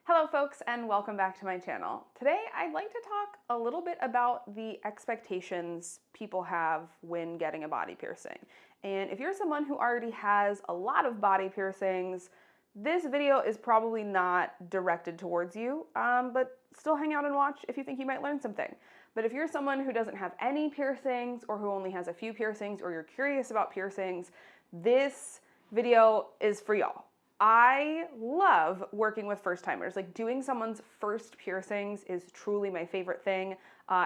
Hello folks and welcome back to my channel. Today I'd like to talk a little bit about the expectations people have when getting a body piercing. And if you're someone who already has a lot of body piercings, this video is probably not directed towards you, but still hang out and watch if you think you might learn something. But if you're someone who doesn't have any piercings or who only has a few piercings or you're curious about piercings, this video is for y'all. I love working with first timers. Like doing someone's first piercings is truly my favorite thing.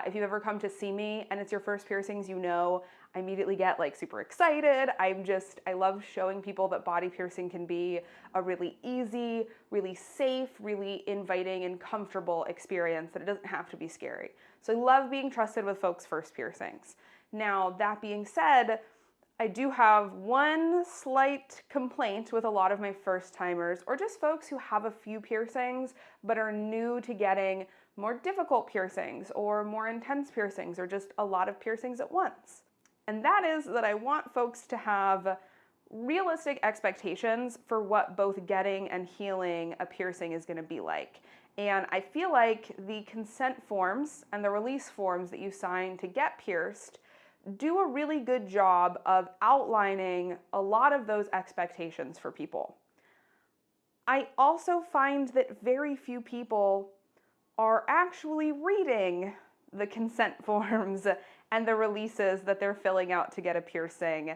If you've ever come to see me and it's your first piercings, you know I immediately get like super excited. I love showing people that body piercing can be a really easy, really safe, really inviting and comfortable experience, that it doesn't have to be scary. So I love being trusted with folks' first piercings. Now, that being said, I do have one slight complaint with a lot of my first timers, or just folks who have a few piercings but are new to getting more difficult piercings or more intense piercings or just a lot of piercings at once. And that is that I want folks to have realistic expectations for what both getting and healing a piercing is going to be like. And I feel like the consent forms and the release forms that you sign to get pierced do a really good job of outlining a lot of those expectations for people. I also find that very few people are actually reading the consent forms and the releases that they're filling out to get a piercing.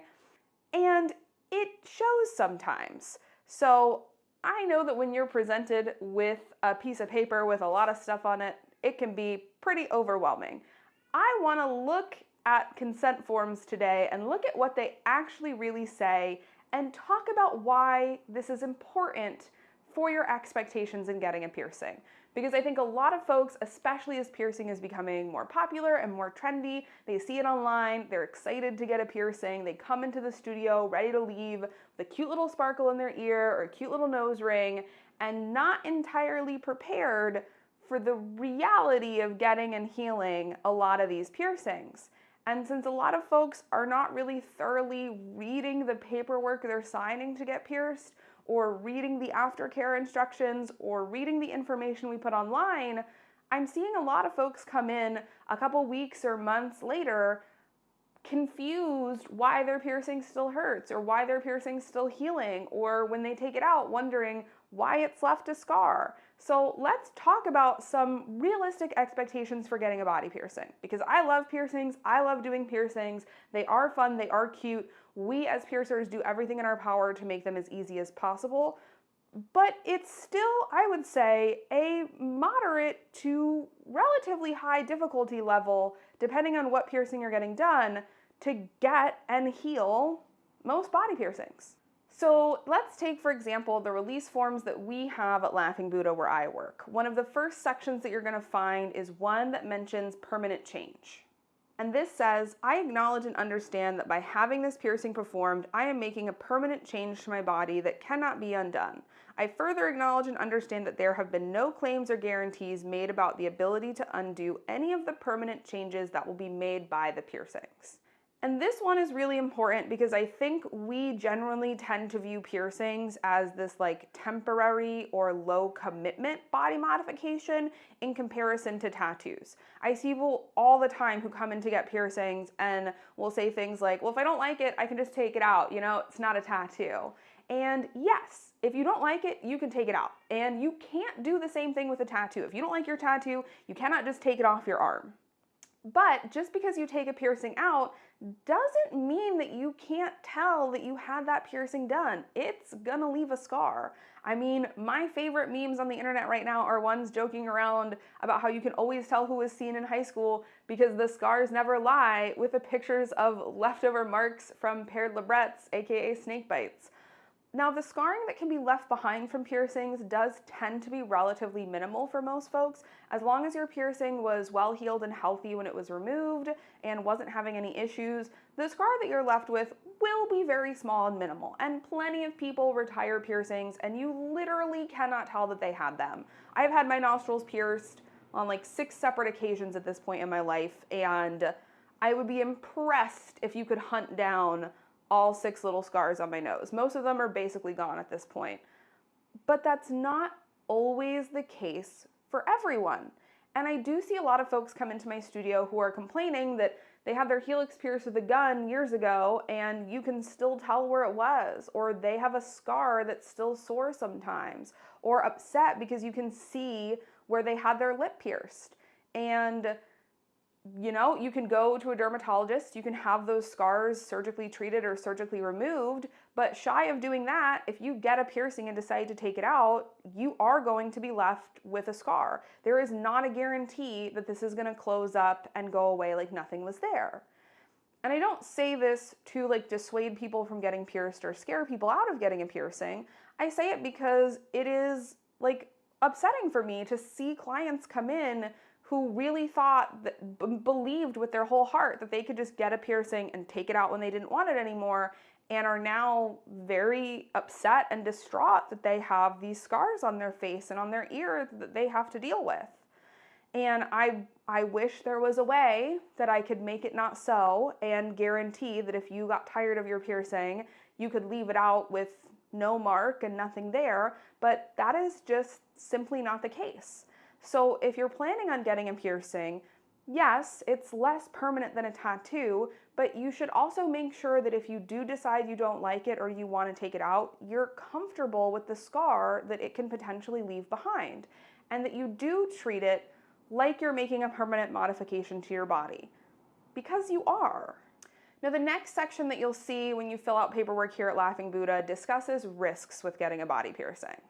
And it shows sometimes. So I know that when you're presented with a piece of paper with a lot of stuff on it, it can be pretty overwhelming. I want to look at consent forms today and look at what they actually really say and talk about why this is important for your expectations in getting a piercing. Because I think a lot of folks, especially as piercing is becoming more popular and more trendy, they see it online, they're excited to get a piercing, they come into the studio ready to leave with a cute little sparkle in their ear or a cute little nose ring, and not entirely prepared for the reality of getting and healing a lot of these piercings. And since a lot of folks are not really thoroughly reading the paperwork they're signing to get pierced, or reading the aftercare instructions, or reading the information we put online, I'm seeing a lot of folks come in a couple weeks or months later confused why their piercing still hurts or why their piercing's still healing, or when they take it out wondering why it's left a scar. So let's talk about some realistic expectations for getting a body piercing, because I love piercings, I love doing piercings, they are fun, they are cute. We as piercers do everything in our power to make them as easy as possible, but it's still, I would say, a moderate to relatively high difficulty level, depending on what piercing you're getting done, to get and heal most body piercings. So let's take, for example, the release forms that we have at Laughing Buddha where I work. One of the first sections that you're going to find is one that mentions permanent change. And this says, I acknowledge and understand that by having this piercing performed, I am making a permanent change to my body that cannot be undone. I further acknowledge and understand that there have been no claims or guarantees made about the ability to undo any of the permanent changes that will be made by the piercings. And this one is really important because I think we generally tend to view piercings as this like temporary or low commitment body modification in comparison to tattoos. I see people all the time who come in to get piercings and will say things like, well, if I don't like it, I can just take it out. You know, it's not a tattoo. And yes, if you don't like it, you can take it out. And you can't do the same thing with a tattoo. If you don't like your tattoo, you cannot just take it off your arm. But just because you take a piercing out doesn't mean that you can't tell that you had that piercing done. It's gonna leave a scar. I mean, my favorite memes on the internet right now are ones joking around about how you can always tell who was seen in high school because the scars never lie, with the pictures of leftover marks from paired labrets, aka snake bites. Now, the scarring that can be left behind from piercings does tend to be relatively minimal for most folks, as long as your piercing was well healed and healthy when it was removed and wasn't having any issues. The scar that you're left with will be very small and minimal, and plenty of people retire piercings and you literally cannot tell that they had them. I've had my nostrils pierced on like 6 separate occasions at this point in my life, and I would be impressed if you could hunt down all 6 little scars on my nose. Most of them are basically gone at this point. But that's not always the case for everyone. And I do see a lot of folks come into my studio who are complaining that they had their helix pierced with a gun years ago and you can still tell where it was, or they have a scar that's still sore sometimes, or upset because you can see where they had their lip pierced. And you can go to a dermatologist, you can have those scars surgically treated or surgically removed, but shy of doing that, if you get a piercing and decide to take it out, you are going to be left with a scar. There is not a guarantee that this is going to close up and go away like nothing was there. And I don't say this to dissuade people from getting pierced or scare people out of getting a piercing. I say it because it is upsetting for me to see clients come in who really thought, believed with their whole heart that they could just get a piercing and take it out when they didn't want it anymore, and are now very upset and distraught that they have these scars on their face and on their ear that they have to deal with. And I wish there was a way that I could make it not so and guarantee that if you got tired of your piercing, you could leave it out with no mark and nothing there, but that is just simply not the case. So if you're planning on getting a piercing, yes, it's less permanent than a tattoo, but you should also make sure that if you do decide you don't like it or you want to take it out, you're comfortable with the scar that it can potentially leave behind, and that you do treat it like you're making a permanent modification to your body, because you are. Now, the next section that you'll see when you fill out paperwork here at Laughing Buddha discusses risks with getting a body piercing.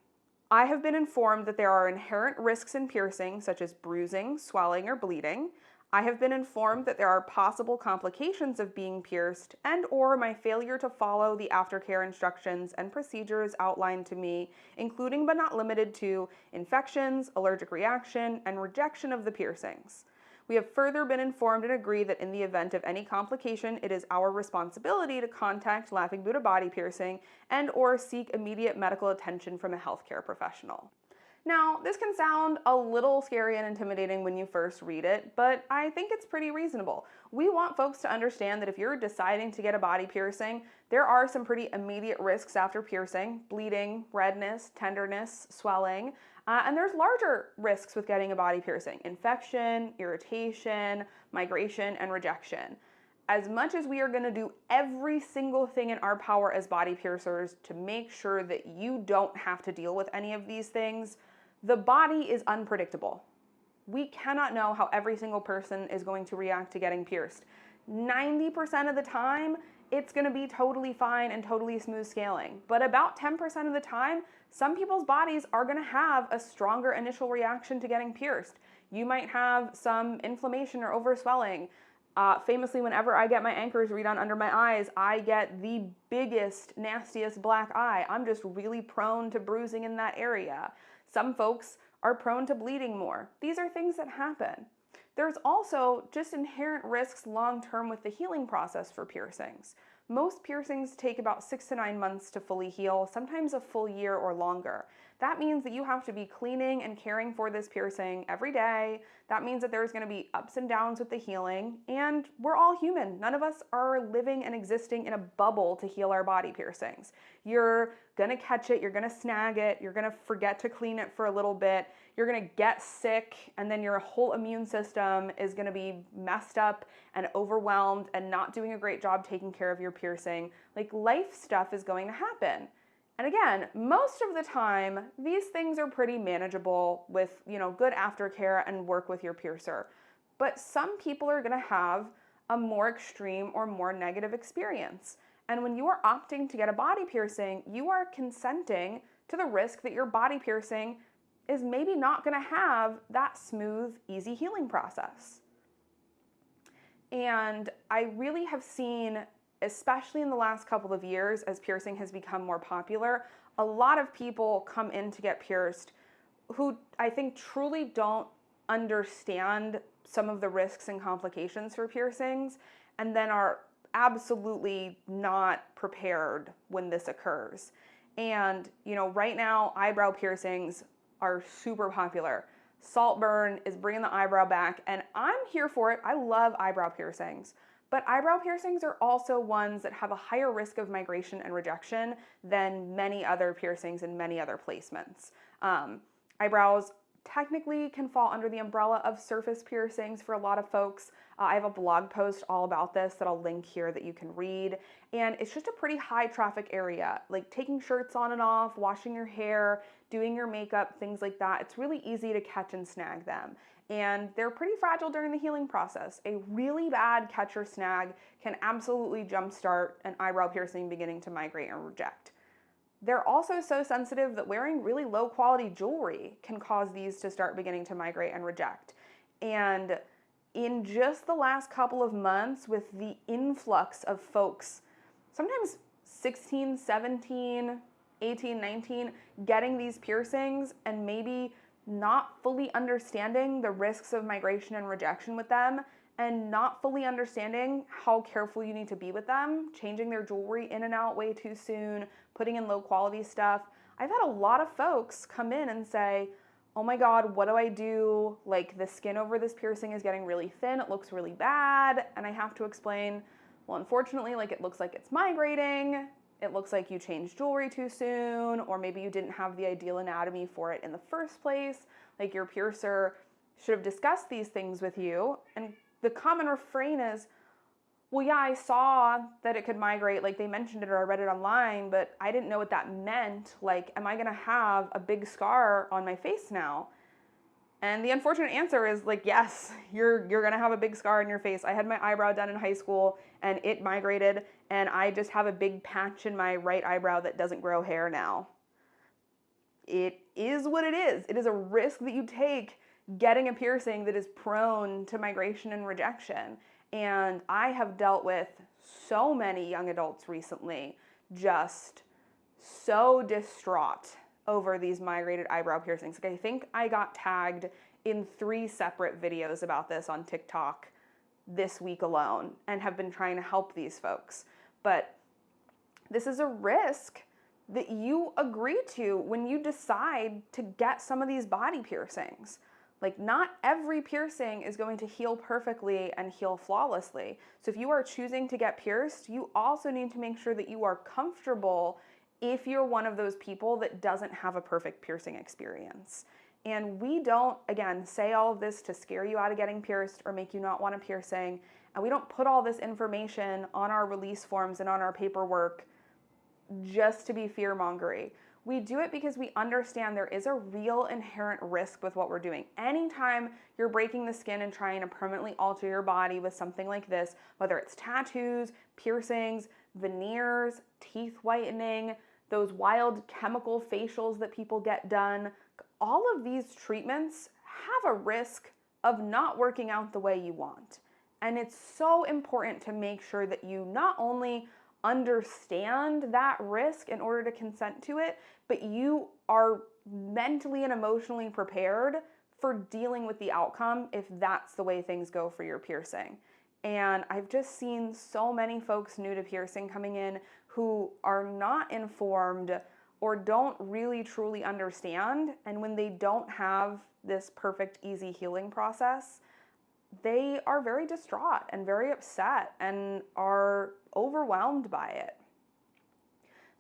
I have been informed that there are inherent risks in piercing, such as bruising, swelling, or bleeding. I have been informed that there are possible complications of being pierced and/or my failure to follow the aftercare instructions and procedures outlined to me, including but not limited to infections, allergic reaction, and rejection of the piercings. We have further been informed and agree that in the event of any complication, it is our responsibility to contact Laughing Buddha Body Piercing and/or seek immediate medical attention from a healthcare professional. Now, this can sound a little scary and intimidating when you first read it, but I think it's pretty reasonable. We want folks to understand that if you're deciding to get a body piercing, there are some pretty immediate risks after piercing: bleeding, redness, tenderness, swelling, and there's larger risks with getting a body piercing: infection, irritation, migration, and rejection. As much as we are going to do every single thing in our power as body piercers to make sure that you don't have to deal with any of these things, the body is unpredictable. We cannot know how every single person is going to react to getting pierced. 90% of the time, it's going to be totally fine and totally smooth scaling. But about 10% of the time, some people's bodies are going to have a stronger initial reaction to getting pierced. You might have some inflammation or overswelling. Famously, whenever I get my anchors redone under my eyes, I get the biggest, nastiest black eye. I'm just really prone to bruising in that area. Some folks are prone to bleeding more. These are things that happen. There's also just inherent risks long-term with the healing process for piercings. Most piercings take about 6 to 9 months to fully heal, sometimes a full year or longer. That means that you have to be cleaning and caring for this piercing every day. That means that there's going to be ups and downs with the healing, and we're all human. None of us are living and existing in a bubble to heal our body piercings. You're going to catch it, you're going to snag it, you're going to forget to clean it for a little bit, you're going to get sick, and then your whole immune system is going to be messed up and overwhelmed and not doing a great job taking care of your piercing. Life stuff is going to happen. And again, most of the time, these things are pretty manageable with, good aftercare and work with your piercer. But some people are going to have a more extreme or more negative experience. And when you are opting to get a body piercing, you are consenting to the risk that your body piercing is maybe not going to have that smooth, easy healing process. And I really have seen, especially in the last couple of years, as piercing has become more popular, a lot of people come in to get pierced who I think truly don't understand some of the risks and complications for piercings, and then are absolutely not prepared when this occurs. And, right now, eyebrow piercings are super popular. Saltburn is bringing the eyebrow back, and I'm here for it. I love eyebrow piercings. But eyebrow piercings are also ones that have a higher risk of migration and rejection than many other piercings and many other placements. Eyebrows technically can fall under the umbrella of surface piercings for a lot of folks. I have a blog post all about this that I'll link here that you can read. And it's just a pretty high traffic area, like taking shirts on and off, washing your hair, doing your makeup, things like that. It's really easy to catch and snag them. And they're pretty fragile during the healing process. A really bad catch or snag can absolutely jumpstart an eyebrow piercing beginning to migrate and reject. They're also so sensitive that wearing really low quality jewelry can cause these to start beginning to migrate and reject. And in just the last couple of months, with the influx of folks, sometimes 16, 17, 18, 19, getting these piercings and maybe not fully understanding the risks of migration and rejection with them, and not fully understanding how careful you need to be with them, changing their jewelry in and out way too soon, putting in low quality stuff. I've had a lot of folks come in and say, oh my God, what do I do? Like, the skin over this piercing is getting really thin, it looks really bad. And I have to explain, well, unfortunately, like, it looks like it's migrating. It looks like you changed jewelry too soon, or maybe you didn't have the ideal anatomy for it in the first place. Like, your piercer should have discussed these things with you. And the common refrain is, well, yeah, I saw that it could migrate, like they mentioned it or I read it online, but I didn't know what that meant. Like, am I gonna have a big scar on my face now? And the unfortunate answer is, like, yes, you're gonna have a big scar on your face. I had my eyebrow done in high school and it migrated, and I just have a big patch in my right eyebrow that doesn't grow hair now. It is what it is. It is a risk that you take getting a piercing that is prone to migration and rejection. And I have dealt with so many young adults recently just so distraught over these migrated eyebrow piercings. Like, I think I got tagged in 3 separate videos about this on TikTok this week alone, and have been trying to help these folks. But this is a risk that you agree to when you decide to get some of these body piercings. Like, not every piercing is going to heal perfectly and heal flawlessly. So if you are choosing to get pierced, you also need to make sure that you are comfortable if you're one of those people that doesn't have a perfect piercing experience. And we don't, again, say all of this to scare you out of getting pierced or make you not want a piercing. And we don't put all this information on our release forms and on our paperwork just to be fear-mongery. We do it because we understand there is a real inherent risk with what we're doing. Anytime you're breaking the skin and trying to permanently alter your body with something like this, whether it's tattoos, piercings, veneers, teeth whitening, those wild chemical facials that people get done, all of these treatments have a risk of not working out the way you want. And it's so important to make sure that you not only understand that risk in order to consent to it, but you are mentally and emotionally prepared for dealing with the outcome if that's the way things go for your piercing. And I've just seen so many folks new to piercing coming in who are not informed or don't really truly understand. And when they don't have this perfect, easy healing process, they are very distraught and very upset and are overwhelmed by it.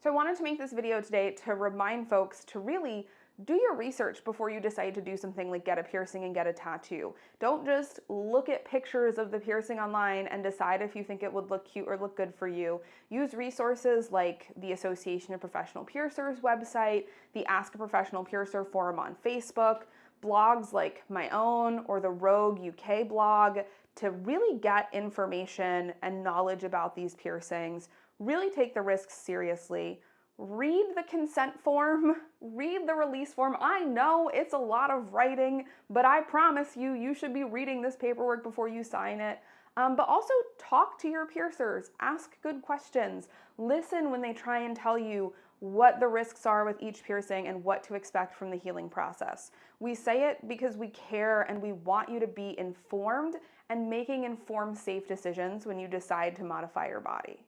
So I wanted to make this video today to remind folks to really do your research before you decide to do something like get a piercing and get a tattoo. Don't just look at pictures of the piercing online and decide if you think it would look cute or look good for you. Use resources like the Association of Professional Piercers website, the Ask a Professional Piercer forum on Facebook, blogs like my own or the Rogue UK blog to really get information and knowledge about these piercings. Really take the risks seriously. Read the consent form, read the release form. I know it's a lot of writing, but I promise you, you should be reading this paperwork before you sign it. But also talk to your piercers, ask good questions, listen when they try and tell you what the risks are with each piercing and what to expect from the healing process. We say it because we care and we want you to be informed and making informed, safe decisions when you decide to modify your body.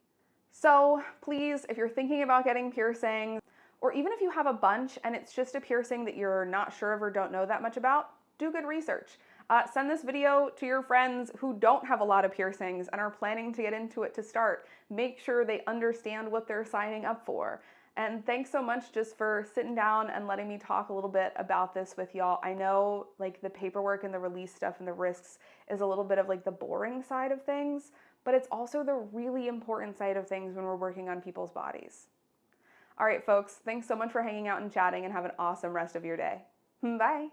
So please, if you're thinking about getting piercings, or even if you have a bunch and it's just a piercing that you're not sure of or don't know that much about, do good research. Send this video to your friends who don't have a lot of piercings and are planning to get into it to start. Make sure they understand what they're signing up for. And thanks so much just for sitting down and letting me talk a little bit about this with y'all. I know like the paperwork and the release stuff and the risks is a little bit of like the boring side of things, but it's also the really important side of things when we're working on people's bodies. All right, folks, thanks so much for hanging out and chatting, and have an awesome rest of your day. Bye.